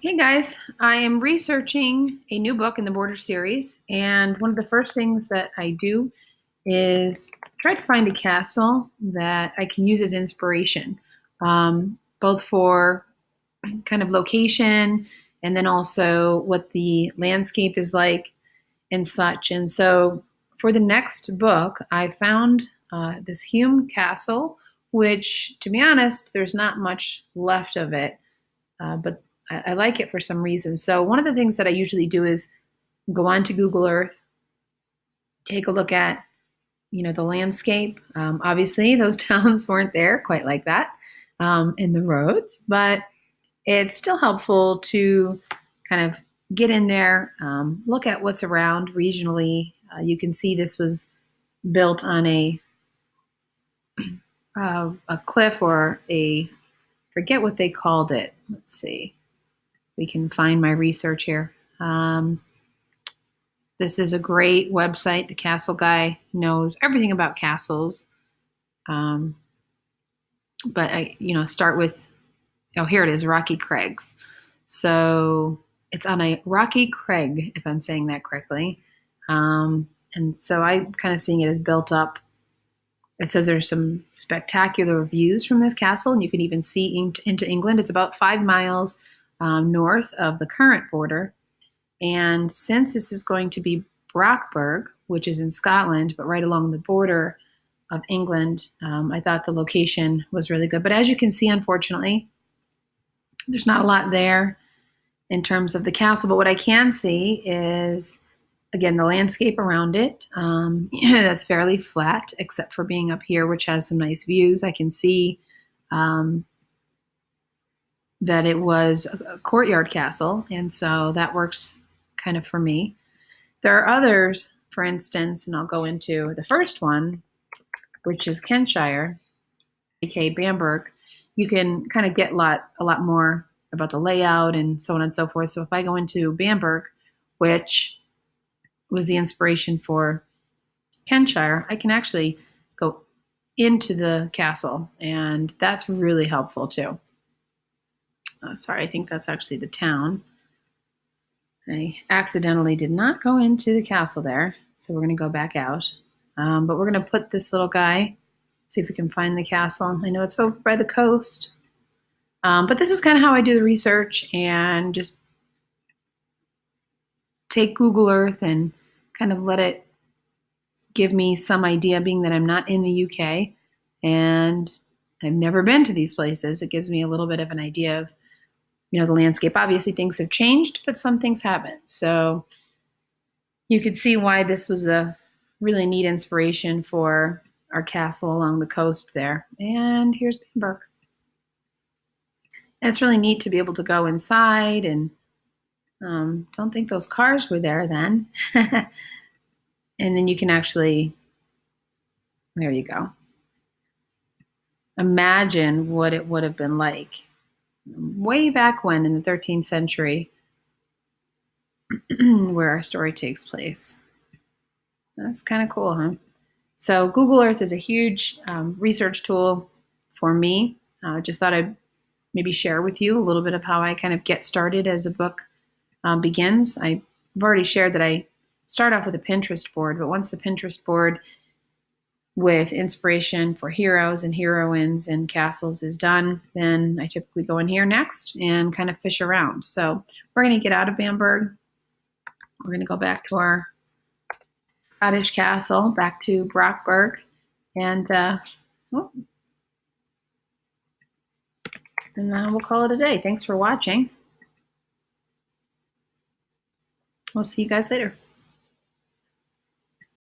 Hey guys, I am researching a new book in the Border series, and one of the first things that I do is try to find a castle that I can use as inspiration, both for kind of location and then also what the landscape is like and such. And so for the next book, I found this Hume Castle, which, to be honest, there's not much left of it, but I like it for some reason. So one of the things that I usually do is go on to Google Earth, take a look at the landscape. Obviously, those towns weren't there quite like that, in the roads, but it's still helpful to kind of get in there, look at what's around regionally. You can see this was built on a cliff or a forget what they called it. Let's see. We can find my research here. This is a great website. The Castle Guy knows everything about castles. But I start with, oh, here it is, Rocky Craigs. So it's on a rocky crag, if I'm saying that correctly. And so I'm kind of seeing it as built up. It says there's some spectacular views from this castle, and you can even see into England. It's about 5 miles north of the current border. And since this is going to be Brockburg, which is in Scotland, but right along the border of England, I thought the location was really good. But as you can see, unfortunately, there's not a lot there in terms of the castle. But what I can see is, again, the landscape around it. That's fairly flat, except for being up here, which has some nice views. I can see that it was a courtyard castle, and so that works kind of for me. There are others, for instance, and I'll go into the first one, which is Kentshire, aka Bamberg. You can kind of get a lot more about the layout and so on and so forth. So if I go into Bamberg, which was the inspiration for Kentshire, I can actually go into the castle, and that's really helpful too. Sorry, I think that's actually the town. I accidentally did not go into the castle there, so we're going to go back out. But we're going to put this little guy, see if we can find the castle. I know it's over by the coast. But this is kind of how I do the research, and just take Google Earth and kind of let it give me some idea, being that I'm not in the UK and I've never been to these places. It gives me a little bit of an idea of the landscape. Obviously things have changed, but some things haven't. So you could see why this was a really neat inspiration for our castle along the coast there. And here's Bamberg. And it's really neat to be able to go inside, and don't think those cars were there then. And then you can actually, there you go. Imagine what it would have been like way back when in the 13th century, where our story takes place. That's kind of cool, huh? So Google Earth is a huge research tool for me. Just thought I'd maybe share with you a little bit of how I kind of get started as a book begins. I've already shared that I start off with a Pinterest board, but once the Pinterest board with inspiration for heroes and heroines and castles is done, then I typically go in here next and kind of fish around. So we're going to get out of Bamberg. We're going to go back to our Scottish castle, back to Brockburg, and we'll call it a day. Thanks for watching. We'll see you guys later.